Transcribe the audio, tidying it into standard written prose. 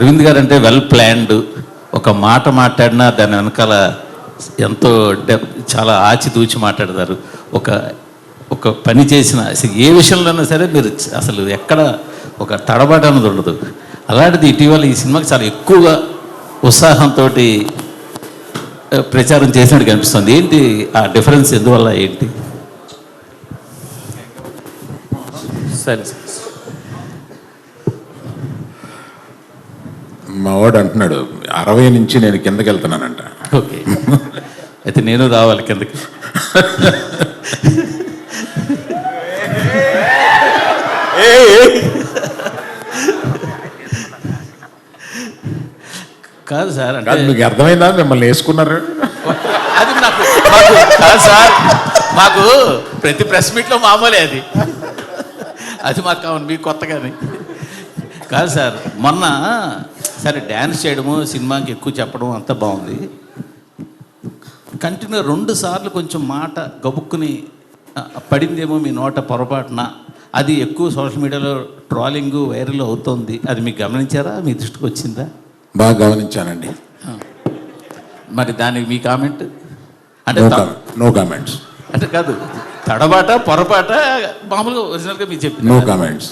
అరవింద్ గారు అంటే well planned. ఒక మాట మాట్లాడినా దాని వెనకాల ఎంతో చాలా ఆచితూచి మాట్లాడతారు. ఒక పని చేసిన ఏ విషయంలోనైనా సరే మీరు అసలు ఎక్కడ ఒక తడబాటు అన్నది ఉండదు. అలాంటిది ఇటీవల ఈ సినిమాకి చాలా ఎక్కువగా ఉత్సాహంతో ప్రచారం చేసినట్టు కనిపిస్తుంది. ఏంటి ఆ డిఫరెన్స్, ఎందువల్ల ఏంటి? సరే, మా వాడు అంటున్నాడు 60 నుంచి నేను కిందకి వెళ్తున్నానంట. ఓకే, అయితే నేను రావాలి కిందకి. కాదు సార్, అంటే మీకు అర్థమైందా మిమ్మల్ని వేసుకున్నారు? అది నాకు కాదు సార్, మాకు ప్రతి ప్రెస్ మీట్లో మామూలే అది మాకు కావాలి, మీకు కొత్తగానే కాదు సార్. మొన్న సరే డ్యాన్స్ చేయడము, సినిమాకి ఎక్కువ చెప్పడం అంతా బాగుంది. కంటిన్యూ 2 సార్లు కొంచెం మాట గబుక్కుని పడిందేమో మీ నోట పొరపాటున, అది ఎక్కువ సోషల్ మీడియాలో ట్రోలింగ్ వైరల్ అవుతుంది. అది మీకు గమనించారా? మీ దృష్టికి వచ్చిందా? బాగా గమనించానండి. మరి దానికి మీ కామెంట్? అంటే నో కామెంట్స్. అంటే కాదు, తడబాట పొరపాట మామూలుగా ఒరిజినల్గా మీరు చెప్పి నో కామెంట్స్.